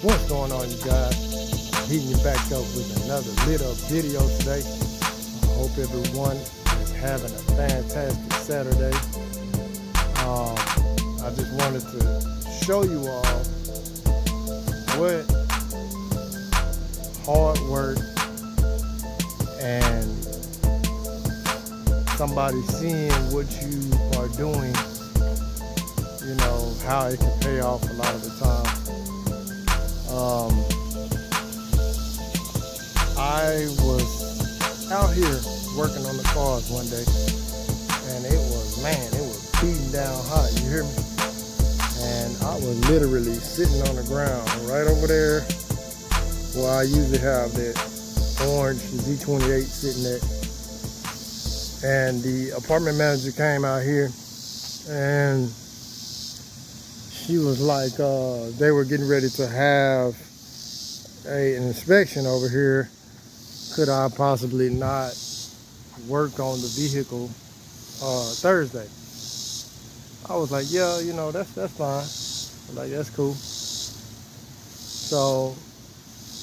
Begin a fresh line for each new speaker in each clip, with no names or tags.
What's going on, you guys? Heating you back up with another lit up video today. I hope everyone is having a fantastic Saturday. I just wanted to show you all what hard work and somebody seeing what you are doing, you know, how it can pay off a lot of the time. I was out here working on the cars one day, and it was beating down hot, you hear me? And I was literally sitting on the ground right over there where I usually have that orange Z28 sitting there. And the apartment manager came out here, and she was like, they were getting ready to have an inspection over here. Could I possibly not work on the vehicle Thursday? I was like, yeah, you know, that's fine. I'm like, that's cool. So,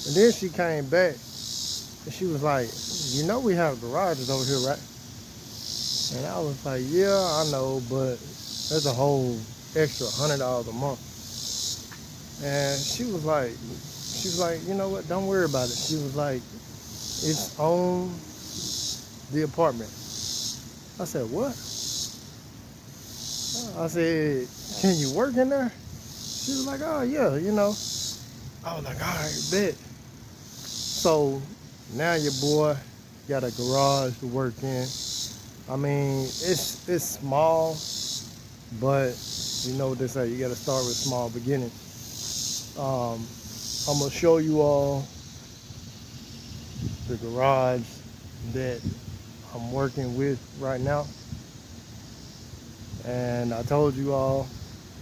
and then she came back and she was like, you know, we have garages over here, right? And I was like, yeah, I know, but that's a whole extra $100 a month. And she was like, you know what? Don't worry about it. She was like, it's on the apartment. I said, what? I said, can you work in there? She was like, oh yeah, you know. I was like, all right, bet. So now your boy got a garage to work in. I mean, it's small, but you know what they say, you gotta start with small beginnings. I'm gonna show you all the garage that I'm working with right now. And I told you all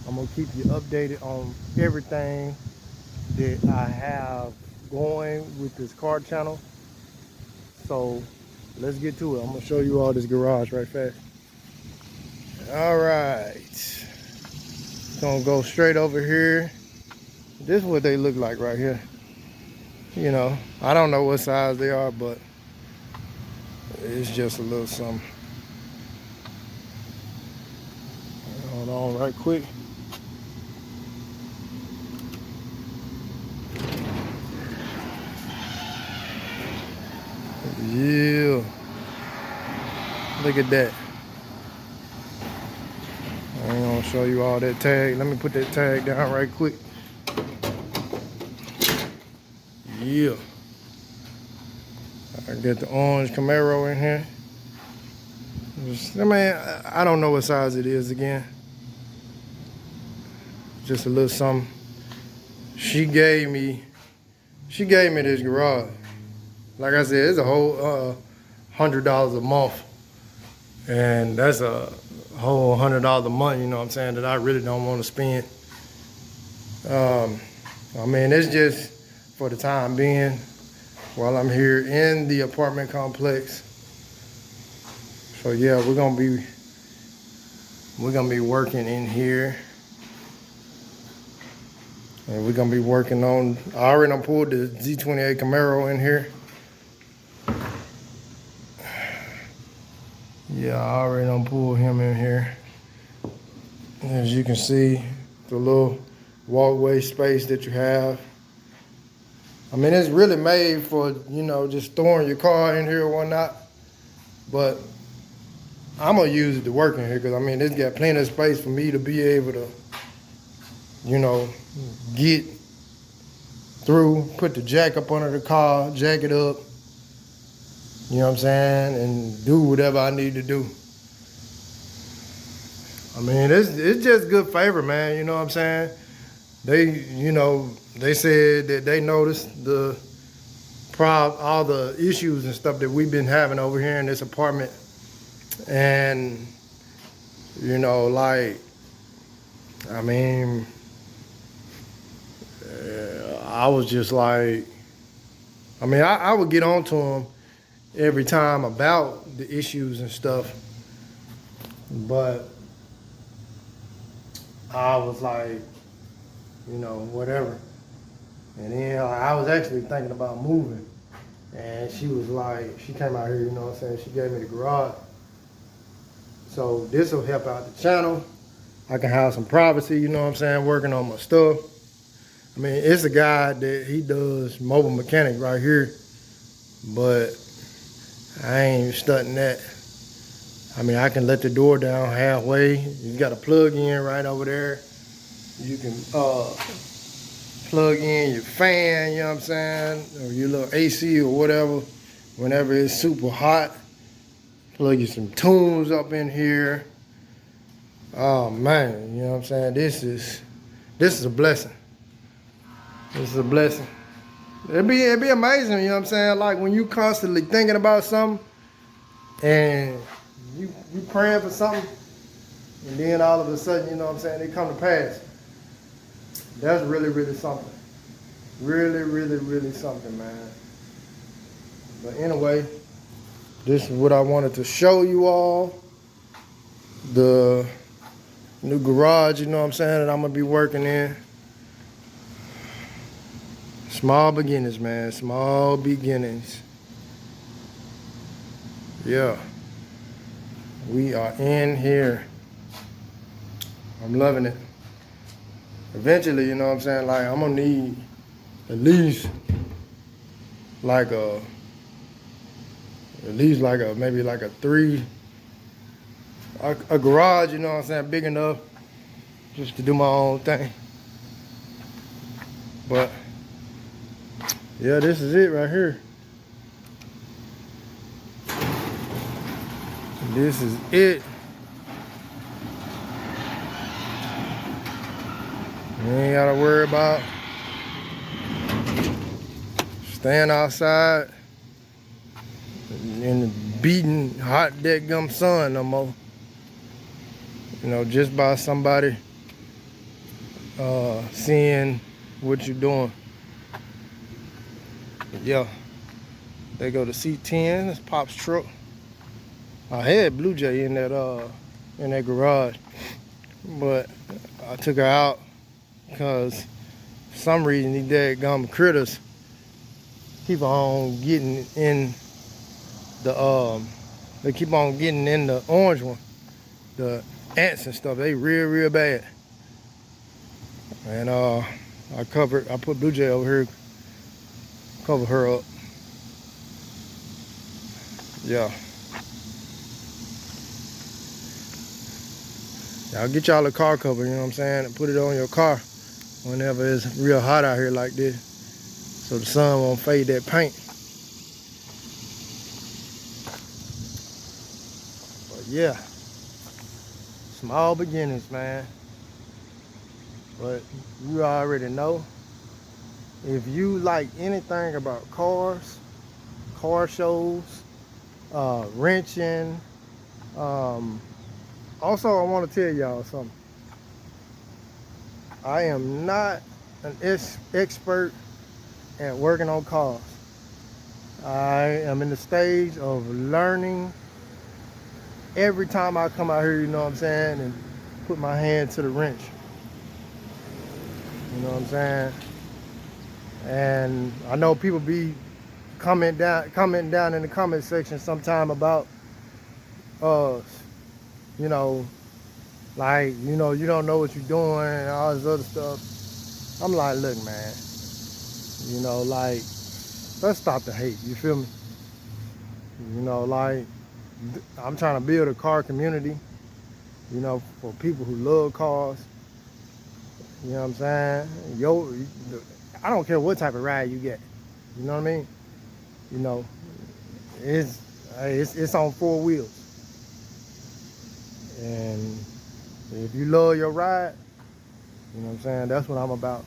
I'm gonna keep you updated on everything that I have going with this car channel. So let's get to it. I'm gonna show you all this garage right fast. All right, gonna go straight over here. This is what they look like right here. You know, I don't know what size they are, but it's just a little something. Hold on right quick. Yeah, look at that. I ain't gonna show you all that tag. Let me put that tag down right quick. Yeah, I got the orange Camaro in here. I mean, I don't know what size it is again. Just a little something. She gave me this garage. Like I said, it's a whole $100 a month, and that's a whole $100 a month. You know what I'm saying? That I really don't want to spend. I mean, it's just for the time being while I'm here in the apartment complex. So yeah, we're gonna be working in here, and we're gonna be working on. I already pulled the Z28 Camaro in here. Yeah, I already pulled him in here. As you can see, the little walkway space that you have. I mean, it's really made for, you know, just throwing your car in here or whatnot. But I'm gonna use it to work in here because I mean, it's got plenty of space for me to be able to, you know, get through, put the jack up under the car, jack it up, you know what I'm saying, and do whatever I need to do. I mean, it's just good favor, man, you know what I'm saying? They said that they noticed all the issues and stuff that we've been having over here in this apartment. And, you know, like, I mean, I was just like, I mean, I would get on to them every time about the issues and stuff, but I was like, you know, whatever. And then I was actually thinking about moving. And she was like, she came out here, you know what I'm saying? She gave me the garage. So this will help out the channel. I can have some privacy, you know what I'm saying, working on my stuff. I mean, it's a guy that he does mobile mechanic right here, but I ain't studying that. I mean, I can let the door down halfway. You got a plug in right over there. You can plug in your fan, you know what I'm saying, or your little AC or whatever. Whenever it's super hot, plug you some tunes up in here. Oh man, you know what I'm saying? This is a blessing. This is a blessing. It'd be amazing, you know what I'm saying? Like when you constantly thinking about something and you praying for something, and then all of a sudden, you know what I'm saying, it come to pass. That's really, really something. Really, really, really something, man. But anyway, this is what I wanted to show you all. The new garage, you know what I'm saying, that I'm gonna be working in. Small beginnings, man. Small beginnings. Yeah. We are in here. I'm loving it. Eventually, you know what I'm saying, like I'm gonna need at least like a maybe like a garage, you know what I'm saying, big enough just to do my own thing. But yeah, this is it right here. This is it. You ain't gotta worry about staying outside in the beating hot dead-gum sun no more. You know, just by somebody seeing what you're doing. Yeah, they go to C10. That's Pop's truck. I had Blue Jay in that garage, but I took her out because for some reason these dead-gum critters keep on getting in the they keep on getting in the orange one, the ants and stuff. They real bad. And I put Blue Jay over here, cover her up. Yeah. I'll get y'all a car cover, you know what I'm saying, and put it on your car whenever it's real hot out here like this, so the sun won't fade that paint. But yeah, small beginnings, man. But you already know, if you like anything about cars, car shows, wrenching, also I want to tell y'all something. I am not an expert at working on cars. I am in the stage of learning every time I come out here, you know what I'm saying, and put my hand to the wrench. You know what I'm saying? And I know people be commenting down in the comment section sometime about you know, like, you know, you don't know what you're doing and all this other stuff. I'm like, look, man, you know, like, let's stop the hate, you feel me? You know, like, I'm trying to build a car community, you know, for people who love cars. You know what I'm saying? I don't care what type of ride you get. You know what I mean? You know, it's on 4 wheels. And if you love your ride, you know what I'm saying, that's what I'm about.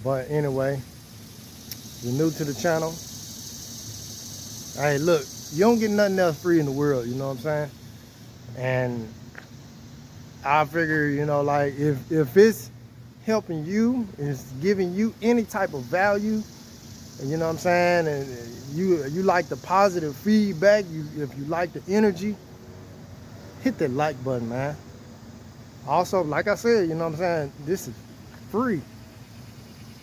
But anyway, you're new to the channel. Hey, look, you don't get nothing else free in the world, you know what I'm saying? And I figure, you know, like, if it's helping you, it's giving you any type of value, you know what I'm saying, and you like the positive feedback, if you like the energy, hit that like button, man. Also, like I said, you know what I'm saying, this is free.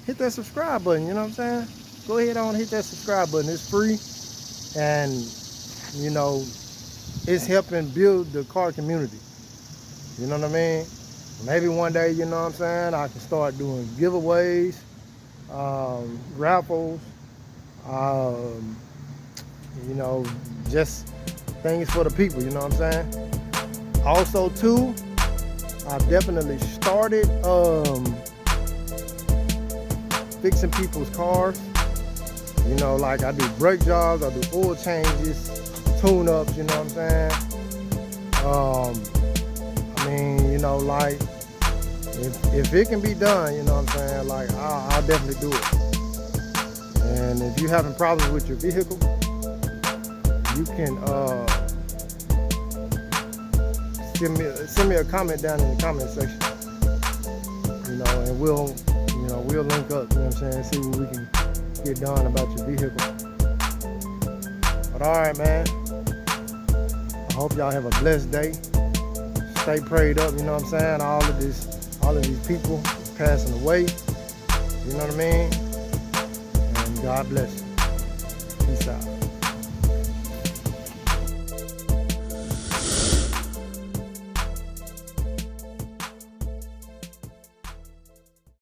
hit that subscribe button, you know what I'm saying? Go ahead on and hit that subscribe button. It's free, and you know, it's helping build the car community. You know what I mean? Maybe one day, you know what I'm saying, I can start doing giveaways, raffles, you know, just things for the people, you know what I'm saying? Also too, I've definitely started fixing people's cars. You know, like I do brake jobs, I do oil changes, tune-ups, you know what I'm saying? I mean, you know, like, if it can be done, you know what I'm saying, like, I'll definitely do it. And if you're having problems with your vehicle, you can send me a comment down in the comment section. You know, and we'll link up, you know what I'm saying, see what we can get done about your vehicle. But all right, man, I hope y'all have a blessed day. Stay prayed up, you know what I'm saying? All of these people passing away, you know what I mean? And God bless you. Peace out.